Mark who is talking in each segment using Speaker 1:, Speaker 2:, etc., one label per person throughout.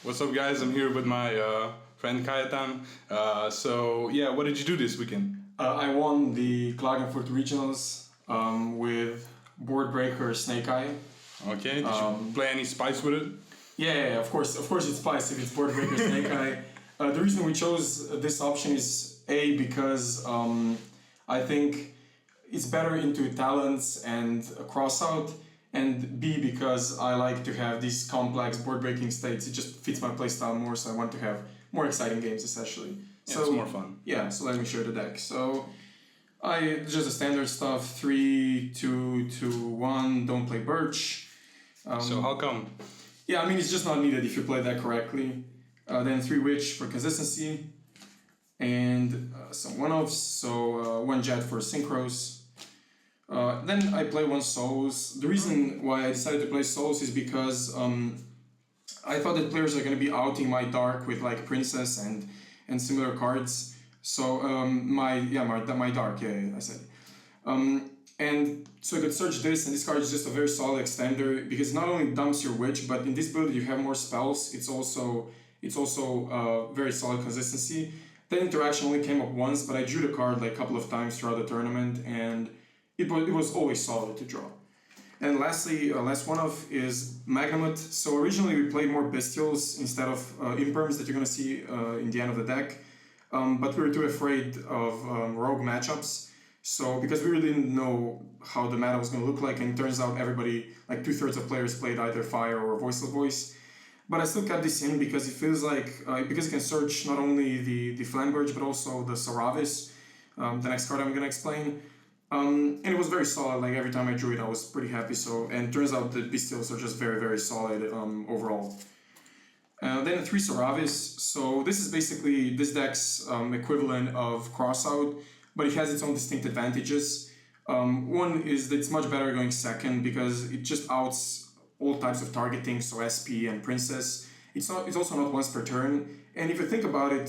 Speaker 1: What's up, guys? I'm here with my friend Kajetan. What did you do this weekend?
Speaker 2: I won the Klagenfurt regionals with Board Breaker Snake Eye.
Speaker 1: Okay, did you play any spice with it?
Speaker 2: Yeah, of course it's spice if it's Board Breaker Snake Eye. The reason we chose this option is A, because I think it's better into talents and crossout, and B, because I like to have these complex board breaking states. It just fits my playstyle more, so I want to have more exciting games essentially.
Speaker 1: Yeah, it's more fun.
Speaker 2: Yeah, so let me show the deck. So just the standard stuff: 3, 2, 2, 1. Don't play Birch.
Speaker 1: So how come?
Speaker 2: Yeah, I mean it's just not needed if you play that correctly. Then 3 Witch for consistency, and some one-offs. So 1 Jet for synchros. Then I play 1 Souls. The reason why I decided to play Souls is because I thought that players are going to be outing my Dark with like Princess and similar cards. So my Dark, I said. And so I could search this, and this card is just a very solid extender because it not only dumps your Witch, but in this build you have more spells. It's also very solid consistency. That interaction only came up once, but I drew the card like a couple of times throughout the tournament, and it was always solid to draw. And lastly, last one-off is Magnamut. So originally we played more Bestials instead of Imperms that you're going to see in the end of the deck, but we were too afraid of rogue matchups. So because we really didn't know how the meta was going to look like, and it turns out everybody, like 2/3 of players played either Fire or Voiceless Voice. But I still kept this in because it feels like, because you can search not only the Flamberge but also the Sauravis, the next card I'm going to explain. And it was very solid. Like every time I drew it, I was pretty happy. And turns out the Bestials are just very, very solid overall. Then 3 Sauravis. So this is basically this deck's equivalent of Crossout, but it has its own distinct advantages. One is that it's much better going second because it just outs all types of targeting, so SP and Princess. It's also not once per turn. And if you think about it,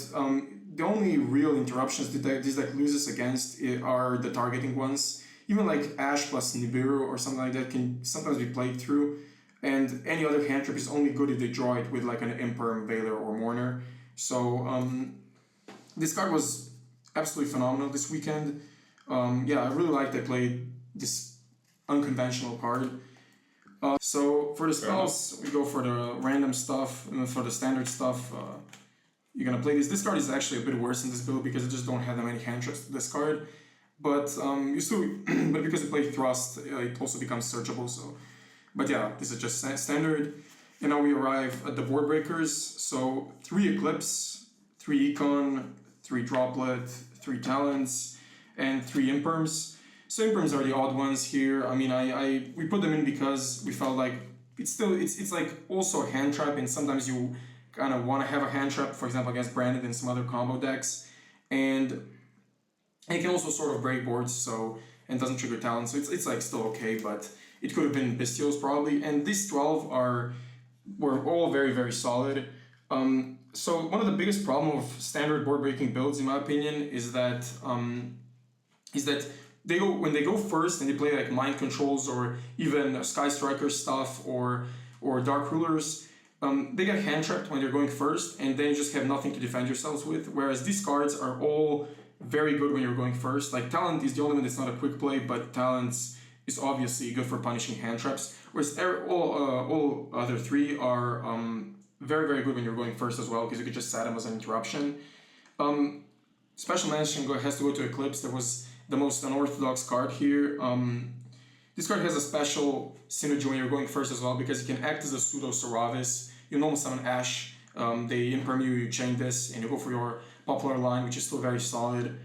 Speaker 2: the only real interruptions that this deck loses against are the targeting ones. Even like Ash plus Nibiru or something like that can sometimes be played through. And any other hand trip is only good if they draw it with like an Imperm, Veiler, or Mourner. So this card was absolutely phenomenal this weekend. I really liked they played this unconventional card. So for the spells, we go for the random stuff, and for the standard stuff, you're gonna play this. This card is actually a bit worse in this build because I just don't have that many hand traps to discard. But but because you play Thrust, it also becomes searchable. But yeah, this is just standard. And now we arrive at the board breakers. So 3 Eclipse, 3 Econ, 3 Droplet, 3 Talents, and 3 Imperms. So Imperms are the odd ones here. I mean, we put them in because we felt like it's like also a hand trap, and sometimes you kind of want to have a hand trap, for example, against Branded and some other combo decks, and it can also sort of break boards, and doesn't trigger talent, so it's like still okay, but it could have been Bestials probably. And these 12 were all very, very solid. So one of the biggest problem of standard board breaking builds, in my opinion, is that when they go first and they play like Mind Controls or even Sky Striker stuff or Dark Rulers, they get hand trapped when they're going first, and then you just have nothing to defend yourselves with. Whereas these cards are all very good when you're going first. Like Talent is the only one that's not a quick play, but Talents is obviously good for punishing hand traps. Whereas all other 3 are very, very good when you're going first as well, because you could just set them as an interruption. Special mention has to go to Eclipse. That was the most unorthodox card here. This card has a special synergy when you're going first as well, because it can act as a pseudo Sauravis. You normal summon Ash, they Imperm you chain this, and you go for your popular line, which is still very solid.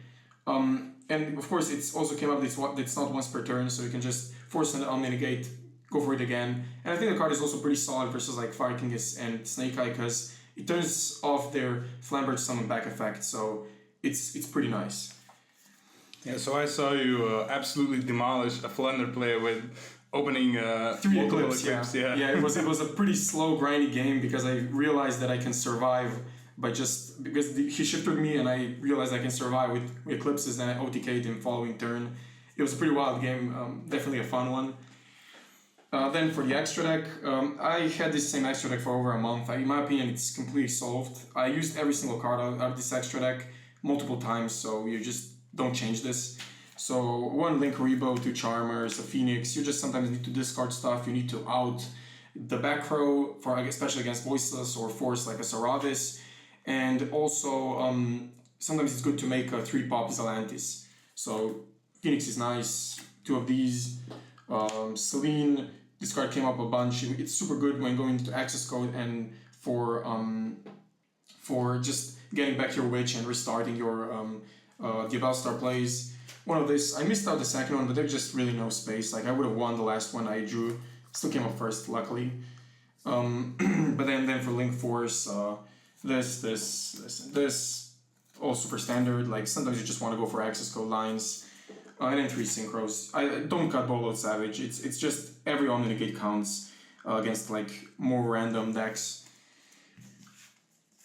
Speaker 2: And of course, it's also came up that it's not once per turn, so you can just force an Omni-Negate, go for it again. And I think the card is also pretty solid versus like Fire King and Snake Eye, because it turns off their Flamberge summon back effect, so it's pretty nice.
Speaker 1: Yeah, so I saw you absolutely demolish a Flander player with opening
Speaker 2: 3 Eclipse.
Speaker 1: Yeah,
Speaker 2: it was a pretty slow, grindy game because I realized that I can survive because he shifted me, and I realized I can survive with Eclipses, and I OTK'd him following turn. It was a pretty wild game, definitely a fun one. Then for the extra deck, I had this same extra deck for over a month. In my opinion, it's completely solved. I used every single card out of this extra deck multiple times, so you just don't change this. So one Linkuriboh, two Charmers, a Phoenix. You just sometimes need to discard stuff. You need to out the back row, for especially against Voiceless or Force like a Sauravis. And also, sometimes it's good to make a 3-pop Zelantis. So Phoenix is nice, 2 of these. Celine, this card came up a bunch. It's super good when going into access code and for just getting back your Witch and restarting your Diabellstar plays. One of this, I missed out the second one, but there's just really no space. Like I would have won the last one I drew. Still came up first, luckily. But then for Link Force, this, all super standard. Like sometimes you just want to go for access code lines. And then 3 synchros. I don't cut Bowload Savage. It's just every Omni Negate counts against like more random decks.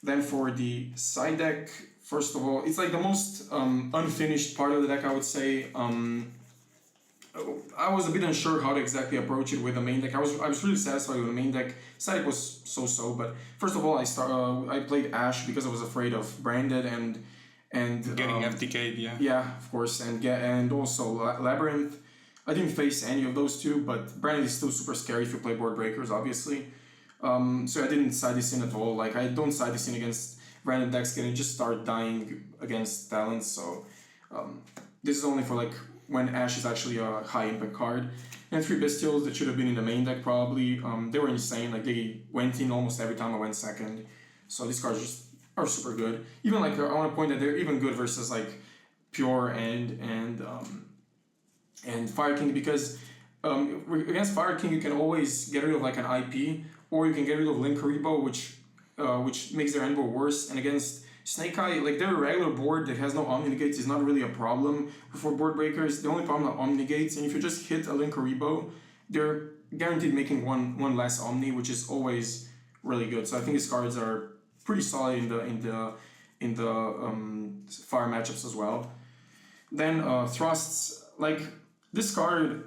Speaker 2: Then for the side deck, first of all, it's like the most unfinished part of the deck, I would say. I was a bit unsure how to exactly approach it with the main deck. I was really satisfied with the main deck. Side deck was so-so, but first of all, I played Ash because I was afraid of Branded and
Speaker 1: getting FTK'd, yeah.
Speaker 2: Yeah, of course, and also Labyrinth. I didn't face any of those two, but Branded is still super scary if you play Board Breakers, obviously. So I didn't side this in at all. Like I don't side this in against random decks getting just start dying against Talents. So this is only for like when Ash is actually a high impact card. And 3 Bestials that should have been in the main deck probably. They were insane. Like they went in almost every time I went second. So these cards just are super good. Even like I want to point that they're even good versus like Pure and Fire King, because against Fire King you can always get rid of like an IP, or you can get rid of Linkuriboh, which makes their endboard worse. And against Snake Eye, like their regular board that has no Omni Negates is not really a problem for Board Breakers. The only problem are Omni Negates, and if you just hit a Linkuriboh, they're guaranteed making one less Omni, which is always really good. So I think these cards are pretty solid in the fire matchups as well. Then Thrusts, like this card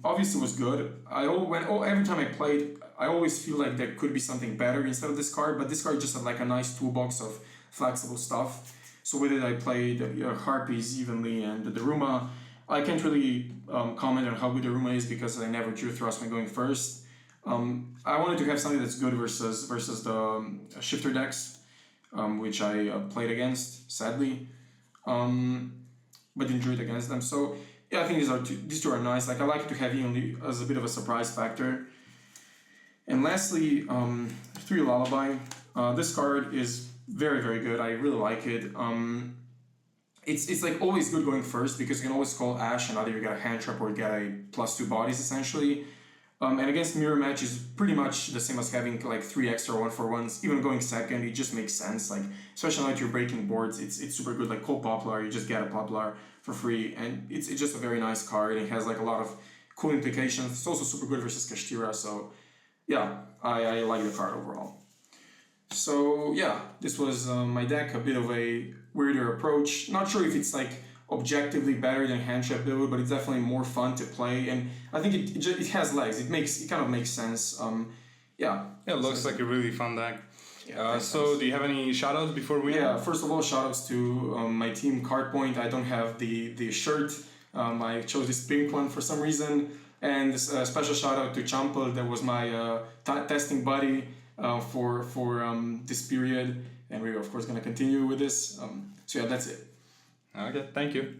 Speaker 2: obviously was good. Every time I played, I always feel like there could be something better instead of this card, but this card just had like a nice toolbox of flexible stuff. So with it I played Harpies evenly and the Daruma. I can't really comment on how good the Daruma is because I never drew Thrust when going first. I wanted to have something that's good versus the shifter decks, which I played against, sadly, but didn't drew it against them. So yeah, I think these two are nice. Like I like to have Evenly as a bit of a surprise factor. And lastly, 3 Lullaby. This card is very, very good. I really like it. It's like always good going first because you can always call Ash and either you get a hand trap or you get a +2 bodies essentially. And against Mirror Match is pretty much the same as having like 3 extra 1-for-1s. Even going second, it just makes sense. Like especially like you're breaking boards, it's super good. Like Cold Poplar, you just get a Poplar for free, and it's just a very nice card. It has like a lot of cool implications. It's also super good versus Kashtira. So yeah, I like the card overall. So yeah, this was my deck. A bit of a weirder approach. Not sure if it's like objectively better than Hand Trap Build, but it's definitely more fun to play, and I think it has legs. It kind of makes sense. Yeah.
Speaker 1: Yeah, it looks like a really fun deck.
Speaker 2: Yeah,
Speaker 1: so do you have any shoutouts before we?
Speaker 2: Yeah, first of all, shoutouts to my team Cardpoint. I don't have the shirt. I chose this pink one for some reason. And a special shout out to Champel, that was my testing buddy for this period, and we're of course gonna continue with this. So yeah, that's it.
Speaker 1: Okay, thank you.